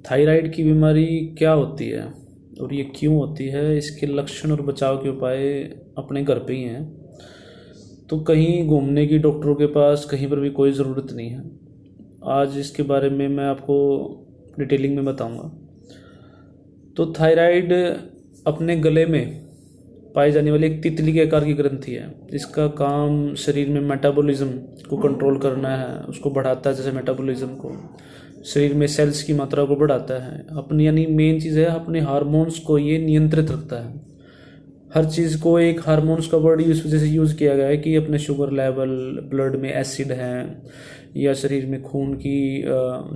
Thyroid की बीमारी क्या होती है और ये क्यों होती है, इसके लक्षण और बचाव के उपाय अपने घर पे ही हैं। तो कहीं घूमने की डॉक्टरों के पास कहीं पर भी कोई ज़रूरत नहीं है। आज इसके बारे में मैं आपको डिटेलिंग में बताऊंगा। तो थायराइड अपने गले में पाई जाने वाली एक तितली के आकार की ग्रंथि है। इसका काम शरीर में मेटाबॉलिज्म को कंट्रोल करना है, उसको बढ़ाता है। जैसे मेटाबॉलिज्म को शरीर में सेल्स की मात्रा को बढ़ाता है। अपनी यानी मेन चीज़ है, अपने हार्मोन्स को ये नियंत्रित रखता है। हर चीज़ को एक हार्मोन्स का वर्ड इस वजह से यूज़ किया गया है कि अपने शुगर लेवल, ब्लड में एसिड है, या शरीर में खून की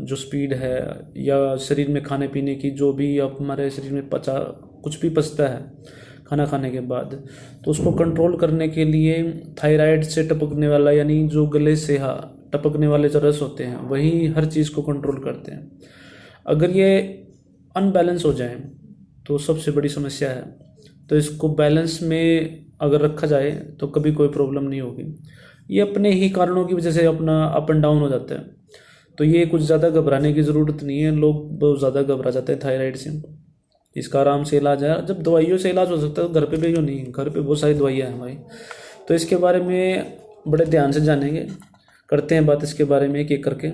जो स्पीड है, या शरीर में खाने पीने की जो भी अब हमारे शरीर में कुछ भी पचता है खाना खाने के बाद, तो उसको कंट्रोल करने के लिए थायराइड से टपकने वाला यानी जो गले से टपकने वाले जो रस होते हैं वही हर चीज़ को कंट्रोल करते हैं। अगर ये अनबैलेंस हो जाए तो सबसे बड़ी समस्या है। तो इसको बैलेंस में अगर रखा जाए तो कभी कोई प्रॉब्लम नहीं होगी। ये अपने ही कारणों की वजह से अपना अप एंड डाउन हो जाता है। तो ये कुछ ज़्यादा घबराने की ज़रूरत नहीं है। लोग बहुत ज़्यादा घबरा जाते हैं थायराइड से। इसका आराम से इलाज है। जब दवाइयों से इलाज हो सकता है तो घर पे भी क्यों नहीं, घर पे बहुत सारी दवाइयाँ हैं भाई। तो इसके बारे में बड़े ध्यान से जानेंगे, करते हैं बात इसके बारे में एक एक करके।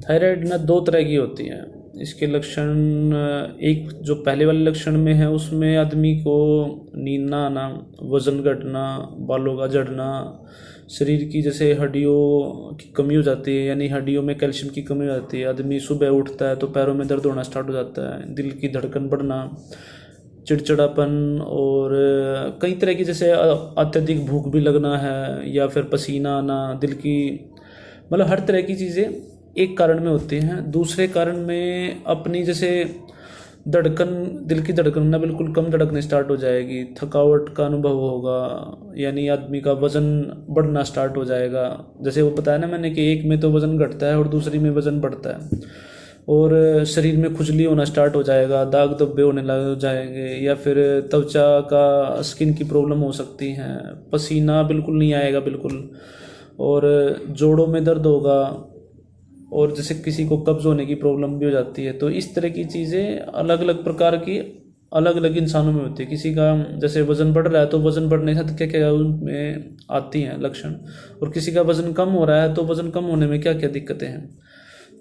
थायराइड ना दो तरह की होती है। इसके लक्षण, एक जो पहले वाले लक्षण में है उसमें आदमी को नींद ना आना, वज़न घटना, बालों का झड़ना, शरीर की जैसे हड्डियों की कमी हो जाती है, यानी हड्डियों में कैल्शियम की कमी हो जाती है। आदमी सुबह उठता है तो पैरों में दर्द होना स्टार्ट हो जाता है, दिल की धड़कन बढ़ना, चिड़चिड़ापन, और कई तरह की जैसे अत्यधिक भूख भी लगना है, या फिर पसीना आना, दिल की मतलब हर तरह की चीज़ें एक कारण में होती हैं। दूसरे कारण में अपनी जैसे धड़कन, दिल की धड़कन ना बिल्कुल कम धड़कने स्टार्ट हो जाएगी, थकावट का अनुभव होगा, यानी आदमी का वज़न बढ़ना स्टार्ट हो जाएगा। जैसे वो बताया ना मैंने कि एक में तो वज़न घटता है और दूसरी में वज़न बढ़ता है, और शरीर में खुजली होना स्टार्ट हो जाएगा, दाग धब्बे होने लग जाएंगे, या फिर त्वचा का स्किन की प्रॉब्लम हो सकती है, पसीना बिल्कुल नहीं आएगा बिल्कुल, और जोड़ों में दर्द होगा, और जैसे किसी को कब्ज़ होने की प्रॉब्लम भी हो जाती है। तो इस तरह की चीज़ें अलग अलग प्रकार की अलग अलग इंसानों में होती है। किसी का जैसे वज़न बढ़ रहा है तो वज़न बढ़ने से क्या क्या उनमें आती हैं लक्षण, और किसी का वज़न कम हो रहा है तो वज़न कम होने में क्या क्या दिक्कतें हैं।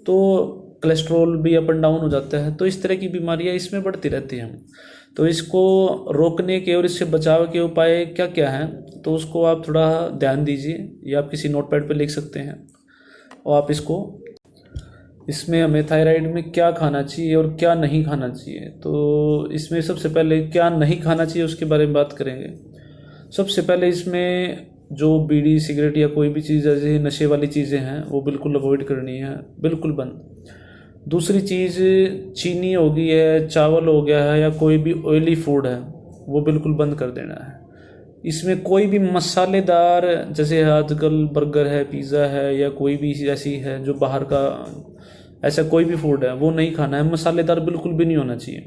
तो कोलेस्ट्रॉल भी अप एंड डाउन हो जाता है। तो इस तरह की बीमारियां इसमें बढ़ती रहती हैं। तो इसको रोकने के और इससे बचाव के उपाय क्या क्या हैं, तो उसको आप थोड़ा ध्यान दीजिए, या आप किसी नोटपैड पर लिख सकते हैं। और आप इसमें हमें थायराइड में क्या खाना चाहिए और क्या नहीं खाना चाहिए। तो इसमें सबसे पहले क्या नहीं खाना चाहिए उसके बारे में बात करेंगे। सबसे पहले इसमें जो बीड़ी, सिगरेट या कोई भी चीज़ जैसे नशे वाली चीज़ें हैं वो बिल्कुल अवॉइड करनी है, बिल्कुल बंद। दूसरी चीज़, चीनी हो गई है, चावल हो गया है, या कोई भी ऑयली फूड है वो बिल्कुल बंद कर देना है। इसमें कोई भी मसालेदार, जैसे आजकल बर्गर है, पिज़्ज़ा है, या कोई भी ऐसी है जो बाहर का ऐसा कोई भी फूड है वो नहीं खाना है। मसालेदार बिल्कुल भी नहीं होना चाहिए।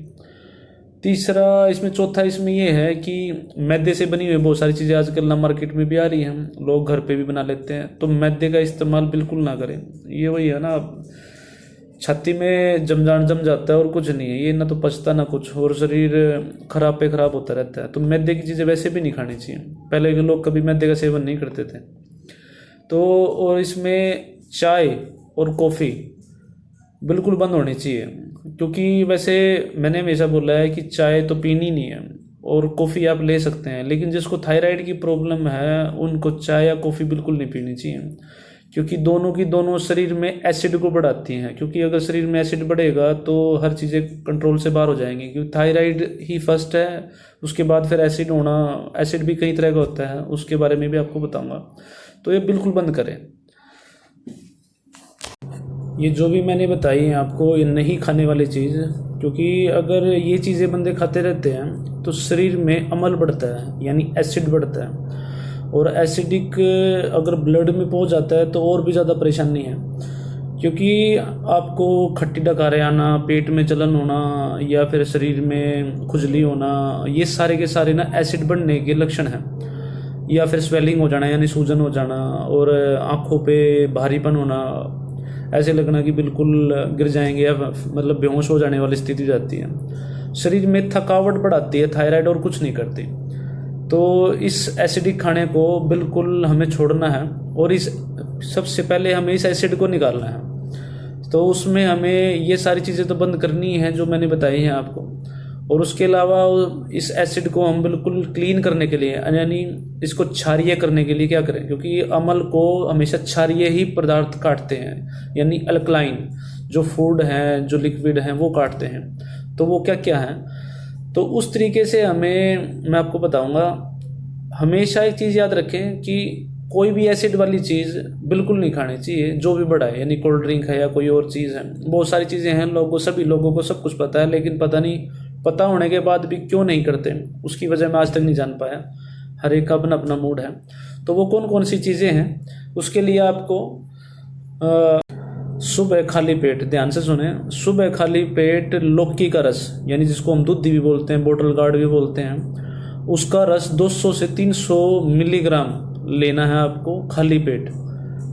तीसरा इसमें, चौथा इसमें ये है कि मैदे से बनी हुई बहुत सारी चीज़ें आजकल ना मार्केट में भी आ रही हैं, लोग घर पे भी बना लेते हैं। तो मैदे का इस्तेमाल बिल्कुल ना करें। ये वही है ना, छाती में जम जाता है और कुछ नहीं है। ये ना तो पचता ना कुछ, और शरीर खराब पे खराब होता रहता है। तो मैदे की चीज़ें वैसे भी नहीं खानी चाहिए। पहले के लोग कभी मैदे का सेवन नहीं करते थे। तो और इसमें चाय और कॉफ़ी बिल्कुल बंद होनी चाहिए, क्योंकि वैसे मैंने हमेशा बोला है कि चाय तो पीनी नहीं है, और कॉफ़ी आप ले सकते हैं, लेकिन जिसको थायराइड की प्रॉब्लम है उनको चाय या कॉफ़ी बिल्कुल नहीं पीनी चाहिए, क्योंकि दोनों की दोनों शरीर में एसिड को बढ़ाती हैं। क्योंकि अगर शरीर में एसिड बढ़ेगा तो हर चीज़ें कंट्रोल से बाहर हो जाएंगी। क्योंकि थायराइड ही फर्स्ट है, उसके बाद फिर एसिड होना। एसिड भी कई तरह का होता है, उसके बारे में भी आपको बताऊँगा। तो ये बिल्कुल बंद करें। ये जो भी मैंने बताई है आपको, ये नहीं खाने वाली चीज़, क्योंकि अगर ये चीज़ें बंदे खाते रहते हैं तो शरीर में अम्ल बढ़ता है, यानी एसिड बढ़ता है, और एसिडिक अगर ब्लड में पहुंच जाता है तो और भी ज़्यादा परेशानी है। क्योंकि आपको खट्टी डकारें आना, पेट में जलन होना, या फिर शरीर में खुजली होना, ये सारे के सारे ना एसिड बढ़ने के लक्षण हैं। या फिर स्वेलिंग हो जाना, यानी सूजन हो जाना, और आँखों पे भारीपन होना, ऐसे लगना कि बिल्कुल गिर जाएंगे या मतलब बेहोश हो जाने वाली स्थिति हो जाती है। शरीर में थकावट बढ़ाती है थायराइड, और कुछ नहीं करती। तो इस एसिडिक खाने को बिल्कुल हमें छोड़ना है, और इस सबसे पहले हमें इस एसिड को निकालना है। तो उसमें हमें ये सारी चीज़ें तो बंद करनी है जो मैंने बताई हैं आपको, और उसके अलावा इस एसिड को हम बिल्कुल क्लीन करने के लिए, यानी इसको क्षारीय करने के लिए क्या करें, क्योंकि अम्ल को हमेशा क्षारीय ही पदार्थ काटते हैं, यानी अल्कलाइन जो फूड हैं, जो लिक्विड हैं वो काटते हैं। तो वो क्या क्या है, तो उस तरीके से मैं आपको बताऊंगा। हमेशा एक चीज़ याद रखें कि कोई भी एसिड वाली चीज़ बिल्कुल नहीं खानी चाहिए, जो भी बड़ा है, यानी कोल्ड ड्रिंक है या कोई और चीज़ है। बहुत सारी चीज़ें हैं, सभी लोगों को सब कुछ पता है, लेकिन पता होने के बाद भी क्यों नहीं करते, उसकी वजह मैं आज तक नहीं जान पाया। हर एक का अपना अपना मूड है। तो वो कौन कौन सी चीज़ें हैं, उसके लिए आपको सुबह खाली पेट, ध्यान से सुने, सुबह खाली पेट लौकी का रस, यानी जिसको हम दूधी भी बोलते हैं, बोतल गार्ड भी बोलते हैं, उसका रस 200 से 300 मिलीग्राम लेना है आपको खाली पेट,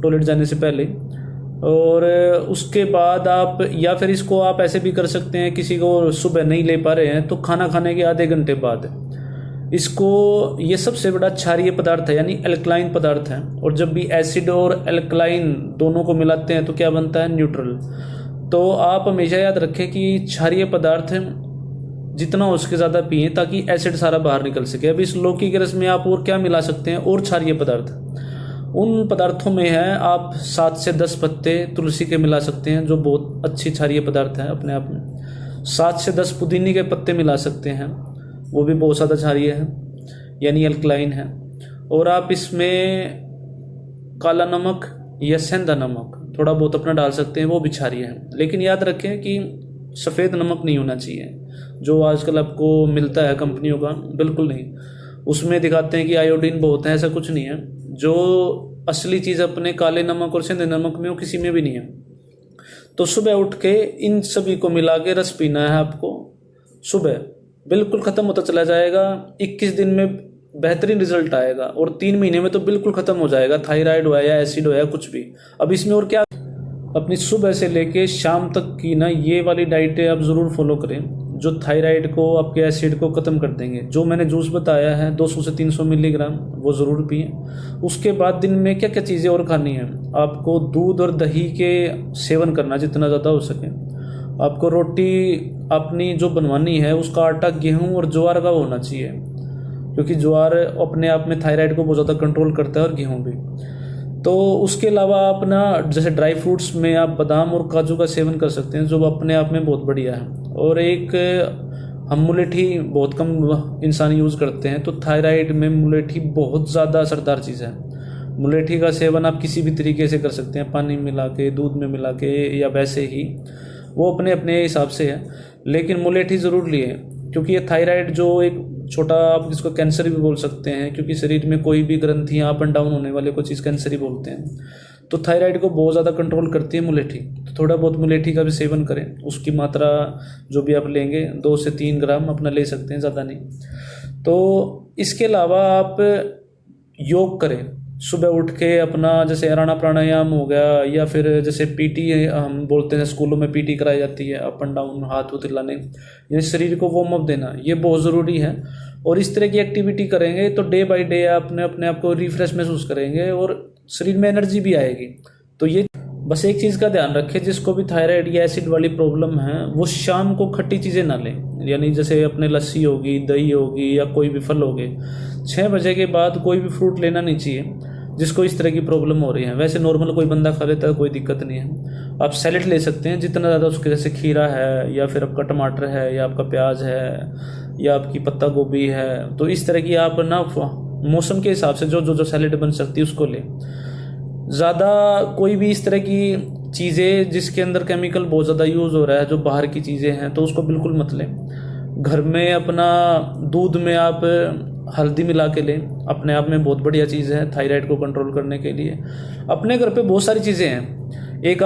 टॉयलेट जाने से पहले। और उसके बाद आप, या फिर इसको आप ऐसे भी कर सकते हैं, किसी को सुबह नहीं ले पा रहे हैं तो खाना खाने के आधे घंटे बाद इसको, ये सबसे बड़ा क्षारीय पदार्थ है, यानी एल्कलाइन पदार्थ है। और जब भी एसिड और एल्कलाइन दोनों को मिलाते हैं तो क्या बनता है, न्यूट्रल। तो आप हमेशा याद रखें कि क्षारीय पदार्थ जितना हो सके ज़्यादा पिए, ताकि एसिड सारा बाहर निकल सके। अब इस लौकी के रस में आप और क्या मिला सकते हैं, और क्षारीय पदार्थ, उन पदार्थों में है आप 7 से 10 पत्ते तुलसी के मिला सकते हैं, जो बहुत अच्छी क्षारीय पदार्थ है अपने आप में। 7 से 10 पुदीने के पत्ते मिला सकते हैं, वो भी बहुत ज़्यादा क्षारीय है, यानी अल्कलाइन है। और आप इसमें काला नमक या सेंधा नमक थोड़ा बहुत अपना डाल सकते हैं, वो भी क्षारीय है। लेकिन याद रखें कि सफ़ेद नमक नहीं होना चाहिए, जो आजकल आपको मिलता है कंपनियों का, बिल्कुल नहीं। उसमें दिखाते हैं कि आयोडीन बहुत है, ऐसा कुछ नहीं है। जो असली चीज़ अपने काले नमक और सेंधे नमक में, वो किसी में भी नहीं है। तो सुबह उठ के इन सभी को मिला के रस पीना है आपको सुबह, बिल्कुल ख़त्म होता चला जाएगा। 21 दिन में बेहतरीन रिजल्ट आएगा, और 3 महीने में तो बिल्कुल ख़त्म हो जाएगा, थायराइड हो या एसिड हो या कुछ भी। अब इसमें और क्या, अपनी सुबह से लेके शाम तक की ना ये वाली डाइटें आप ज़रूर फॉलो करें, जो थायराइड को, आपके एसिड को ख़त्म कर देंगे। जो मैंने जूस बताया है 200 से 300 मिलीग्राम, वो ज़रूर पिए। उसके बाद दिन में क्या क्या चीज़ें और खानी है, आपको दूध और दही के सेवन करना जितना ज़्यादा हो सके। आपको रोटी अपनी जो बनवानी है, उसका आटा गेहूँ और ज्वार का होना चाहिए, क्योंकि ज्वार अपने आप में थायराइड को बहुत ज़्यादा कंट्रोल करता है, और गेहूँ भी। तो उसके अलावा आप ना, जैसे ड्राई फ्रूट्स में आप बादाम और काजू का सेवन कर सकते हैं, जो अपने आप में बहुत बढ़िया है। और एक हम मुलेठी बहुत कम इंसान यूज़ करते हैं, तो थायराइड में मुलेठी बहुत ज़्यादा असरदार चीज़ है। मुलेठी का सेवन आप किसी भी तरीके से कर सकते हैं, पानी मिला के, दूध में मिला के, या वैसे ही, वो अपने अपने हिसाब से है। लेकिन मुलेठी ज़रूर लिए, क्योंकि ये थायराइड जो एक छोटा, आप इसको कैंसर भी बोल सकते हैं, क्योंकि शरीर में कोई भी ग्रंथियाँ अप एंड डाउन होने वाले को चीज़ कैंसर ही बोलते हैं। तो थायराइड को बहुत ज़्यादा कंट्रोल करती है मुलेठी। तो थोड़ा बहुत मुलेठी का भी सेवन करें, उसकी मात्रा जो भी आप लेंगे 2 से 3 ग्राम अपना ले सकते हैं, ज़्यादा नहीं। तो इसके अलावा आप योग करें सुबह उठ के अपना, जैसे आराना प्राणायाम हो गया, या फिर जैसे पीटी हम बोलते हैं, स्कूलों में पीटी कराई जाती है, अप एंड डाउन, हाथ उठ हिलाने, यानी शरीर को वार्म अप देना, ये बहुत ज़रूरी है। और इस तरह की एक्टिविटी करेंगे तो डे बाय डे आपने अपने आप को रिफ्रेश महसूस करेंगे, और शरीर में एनर्जी भी आएगी। तो ये बस एक चीज़ का ध्यान रखें, जिसको भी थायराइड या एसिड वाली प्रॉब्लम है, वो शाम को खट्टी चीज़ें ना लें, यानी जैसे अपने लस्सी होगी, दही होगी, या कोई भी फल हो गए। 6 बजे के बाद कोई भी फ्रूट लेना नहीं चाहिए जिसको इस तरह की प्रॉब्लम हो रही है। वैसे नॉर्मल कोई बंदा खा लेता है, कोई दिक्कत नहीं है। आप सैलेड ले सकते हैं जितना ज़्यादा उसके, जैसे खीरा है, या फिर आपका टमाटर है, या आपका प्याज है, या आपकी पत्ता गोभी है। तो इस तरह की आप ना मौसम के हिसाब से जो जो जो सैलेड बन सकती है उसको लें। ज़्यादा कोई भी इस तरह की चीज़ें जिसके अंदर केमिकल बहुत ज़्यादा यूज़ हो रहा है, जो बाहर की चीज़ें हैं, तो उसको बिल्कुल मत लें। घर में अपना दूध में आप हल्दी मिला के लें, अपने आप में बहुत बढ़िया चीज़ है थायराइड को कंट्रोल करने के लिए। अपने घर पे बहुत सारी चीज़ें हैं। एक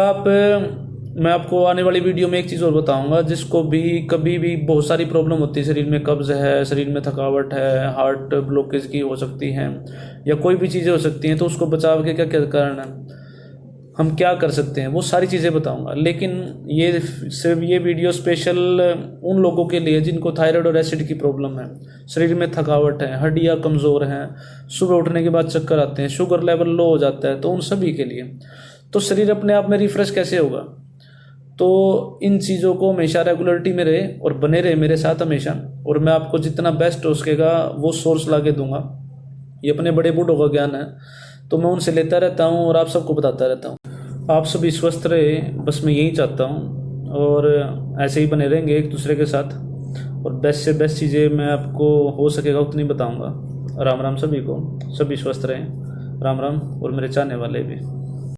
मैं आपको आने वाली वीडियो में एक चीज़ और बताऊंगा, जिसको भी कभी भी बहुत सारी प्रॉब्लम होती है, शरीर में कब्ज़ है, शरीर में थकावट है, हार्ट ब्लॉकेज की हो सकती हैं, या कोई भी चीज़ें हो सकती हैं, तो उसको बचाव के क्या क्या कारण है। हम क्या कर सकते हैं वो सारी चीज़ें बताऊंगा। लेकिन ये सिर्फ ये वीडियो स्पेशल उन लोगों के लिए जिनको थायराइड और एसिड की प्रॉब्लम है, शरीर में थकावट है, हड्डियाँ कमज़ोर हैं, सुबह उठने के बाद चक्कर आते हैं, शुगर लेवल लो हो जाता है, तो उन सभी के लिए। तो शरीर अपने आप में रिफ्रेश कैसे होगा? तो इन चीज़ों को हमेशा रेगुलरिटी में रहे और बने रहे मेरे साथ हमेशा, और मैं आपको जितना बेस्ट हो सकेगा वो सोर्स ला के दूंगा। ये अपने बड़े बूढ़ों का ज्ञान है, तो मैं उनसे लेता रहता हूँ और आप सबको बताता रहता हूँ। आप सभी स्वस्थ रहे, बस मैं यही चाहता हूँ, और ऐसे ही बने रहेंगे एक दूसरे के साथ, और बेस्ट से बेस्ट चीज़ें मैं आपको हो सकेगा उतनी बताऊँगा। राम राम सभी को, सभी स्वस्थ रहें। राम राम, और मेरे चाहने वाले भी।